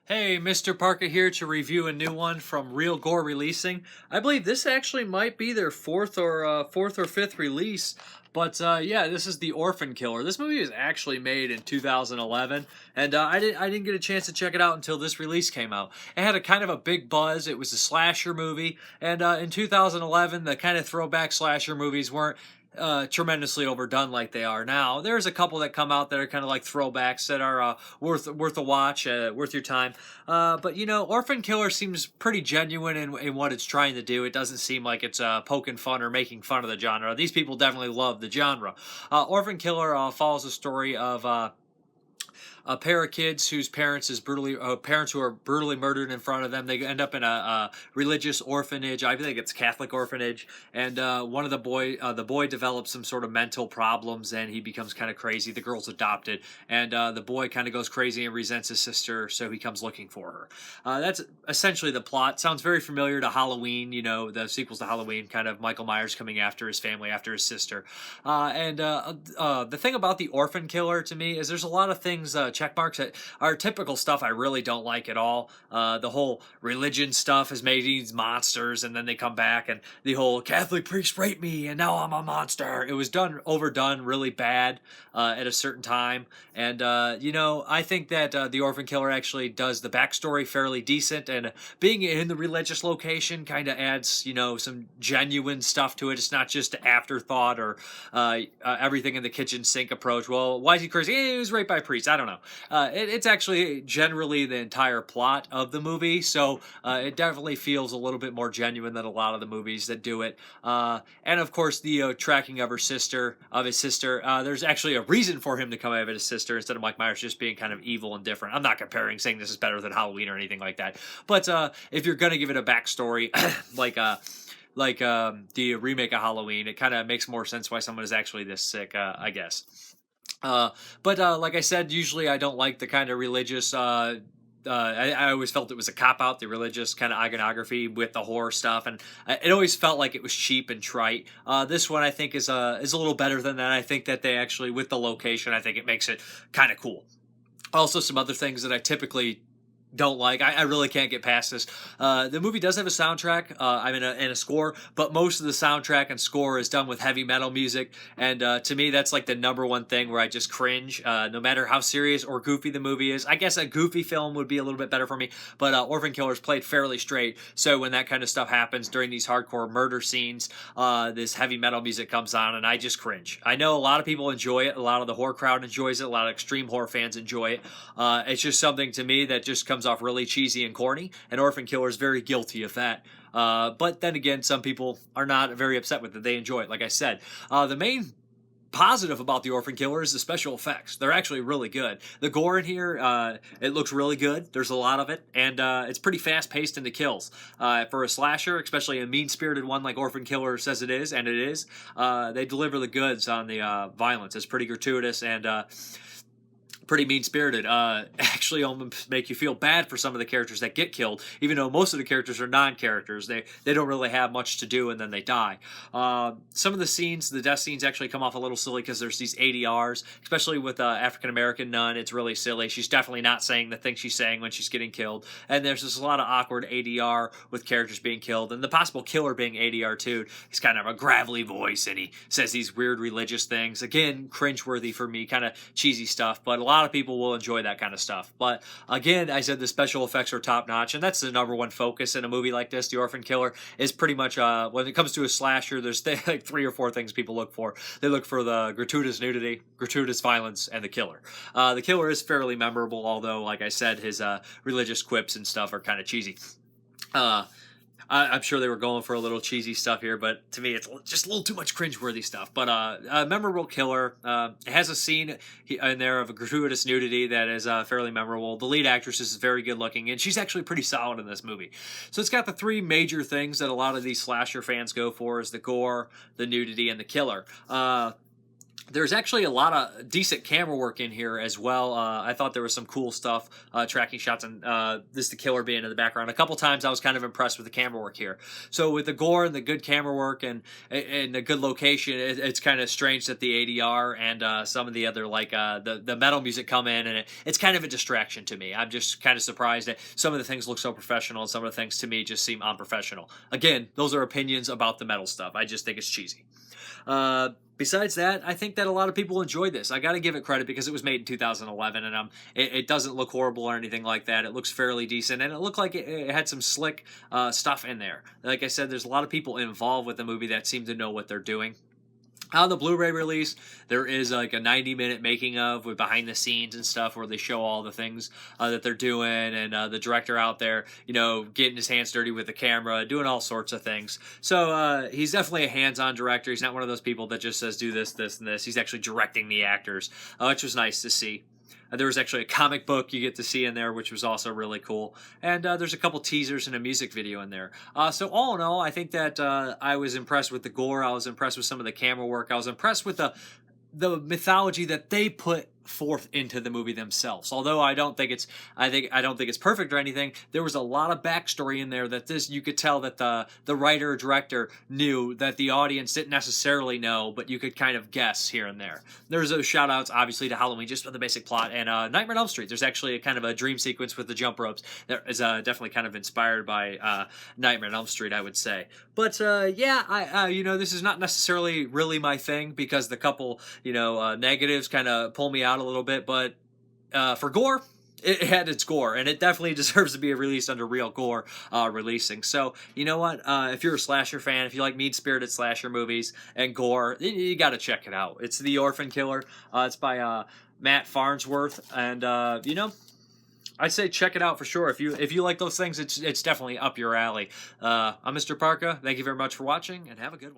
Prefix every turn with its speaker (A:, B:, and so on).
A: Hey, Mrparka here to review a new one from Real Gore Releasing. I believe this actually might be their fourth or fifth release. But yeah, this is the Orphan Killer. This movie was actually made in 2011, and I didn't get a chance to check it out until this release came out. It had a kind of a big buzz. It was a slasher movie, and in 2011, the kind of throwback slasher movies weren't tremendously overdone like they are now. There's a couple that come out that are kind of like throwbacks that are worth a watch, worth your time. But you know, Orphan Killer seems pretty genuine in what it's trying to do. It doesn't seem like it's poking fun or making fun of the genre. These people definitely love the genre. Orphan Killer follows the story of a pair of kids whose parents who are brutally murdered in front of them. They end up in a religious orphanage. I think it's Catholic orphanage, and one of the boy develops some sort of mental problems, and he becomes kind of crazy. The girl's adopted, and the boy kind of goes crazy and resents his sister, so he comes looking for her. That's essentially the plot. Sounds very familiar to Halloween. You know, the sequels to Halloween, kind of Michael Myers coming after his family, after his sister. The thing about the Orphan Killer to me is there's a lot of things. Check marks that are typical stuff I really don't like at all. The whole religion stuff has made these monsters, and then they come back, and the whole Catholic priest raped me, and now I'm a monster. It was overdone really bad at a certain time, and you know, I think that the Orphan Killer actually does the backstory fairly decent, and being in the religious location kind of adds, you know, some genuine stuff to it. It's not just afterthought or everything in the kitchen sink approach. Well, why is he crazy? He was raped by a priest. I don't know. It's actually generally the entire plot of the movie, so it definitely feels a little bit more genuine than a lot of the movies that do it. And of course, the tracking of his sister. There's actually a reason for him to come out of his sister instead of Mike Myers just being kind of evil and different. I'm not saying this is better than Halloween or anything like that. But if you're gonna give it a backstory, like the remake of Halloween, it kind of makes more sense why someone is actually this sick, I guess. Like I said, usually I don't like the kind of religious. I always felt it was a cop out, the religious kind of iconography with the horror stuff, and it always felt like it was cheap and trite. This one I think is a little better than that. I think that they actually, with the location, I think it makes it kind of cool. Also, some other things that I typically don't like. I really can't get past this. The movie does have a soundtrack, and a score, but most of the soundtrack and score is done with heavy metal music, and to me, that's like the number one thing where I just cringe, no matter how serious or goofy the movie is. I guess a goofy film would be a little bit better for me, but Orphan Killer's played fairly straight, so when that kind of stuff happens during these hardcore murder scenes, this heavy metal music comes on, and I just cringe. I know a lot of people enjoy it, a lot of the horror crowd enjoys it, a lot of extreme horror fans enjoy it. It's just something to me that just comes off really cheesy and corny, and Orphan Killer is very guilty of that. But then again, some people are not very upset with it. They enjoy it, like I said. The main positive about the Orphan Killer is the special effects. They're actually really good. The gore in here, it looks really good. There's a lot of it, and it's pretty fast-paced in the kills. For a slasher, especially a mean-spirited one like Orphan Killer says it is, and it is, they deliver the goods on the violence. It's pretty gratuitous and pretty mean-spirited. Actually almost make you feel bad for some of the characters that get killed, even though most of the characters are non-characters. They don't really have much to do, and then they die. Some of the death scenes actually come off a little silly because there's these ADRs, especially with African-American nun. It's really silly. She's definitely not saying the thing she's saying when she's getting killed, and there's just a lot of awkward ADR with characters being killed, and the possible killer being ADR too. He's kind of a gravelly voice, and he says these weird religious things. Again, cringeworthy for me, kind of cheesy stuff, but a lot of people will enjoy that kind of stuff. But again, I said the special effects are top notch, and that's the number one focus in a movie like this. The Orphan Killer is pretty much when it comes to a slasher, there's like 3 or 4 things people look for. They look for the gratuitous nudity, gratuitous violence, and the killer. The killer is fairly memorable, although, like I said, his religious quips and stuff are kind of cheesy. I'm sure they were going for a little cheesy stuff here, but to me, it's just a little too much cringeworthy stuff. But a memorable killer. It has a scene in there of a gratuitous nudity that is fairly memorable. The lead actress is very good looking, and she's actually pretty solid in this movie. So it's got the 3 major things that a lot of these slasher fans go for: is the gore, the nudity, and the killer. There's actually a lot of decent camera work in here as well. I thought there was some cool stuff, tracking shots, and this the killer being in the background. A couple times I was kind of impressed with the camera work here. So with the gore and the good camera work and the good location, it's kind of strange that the ADR and some of the other like the metal music come in, and it's kind of a distraction to me. I'm just kind of surprised that some of the things look so professional, and some of the things to me just seem unprofessional. Again, those are opinions about the metal stuff. I just think it's cheesy. Besides that, I think that a lot of people enjoyed this. I got to give it credit because it was made in 2011, and it doesn't look horrible or anything like that. It looks fairly decent, and it looked like it had some slick stuff in there. Like I said, there's a lot of people involved with the movie that seem to know what they're doing. On the Blu-ray release, there is like a 90-minute making of with behind the scenes and stuff where they show all the things that they're doing, and the director out there, you know, getting his hands dirty with the camera, doing all sorts of things. So he's definitely a hands-on director. He's not one of those people that just says do this, this, and this. He's actually directing the actors, which was nice to see. There was actually a comic book you get to see in there, which was also really cool. And there's a couple teasers and a music video in there. So all in all, I think that I was impressed with the gore. I was impressed with some of the camera work. I was impressed with the mythology that they put forth into the movie themselves. Although I don't think it's perfect or anything, there was a lot of backstory in there that you could tell that the writer or director knew that the audience didn't necessarily know, but you could kind of guess here and there. There's those shout outs obviously to Halloween just for the basic plot, and Nightmare on Elm Street. There's actually a kind of a dream sequence with the jump ropes that is definitely kind of inspired by Nightmare on Elm Street, I would say. But yeah, I you know, this is not necessarily really my thing because the couple, you know, negatives kind of pull me out a little bit, but for gore, it had its gore, and it definitely deserves to be released under Real Gore releasing. So, you know what? If you're a slasher fan, if you like mean-spirited slasher movies and gore, you got to check it out. It's The Orphan Killer. It's by Matt Farnsworth, and you know, I'd say check it out for sure. If you like those things, it's definitely up your alley. I'm Mr. Parka. Thank you very much for watching, and have a good one.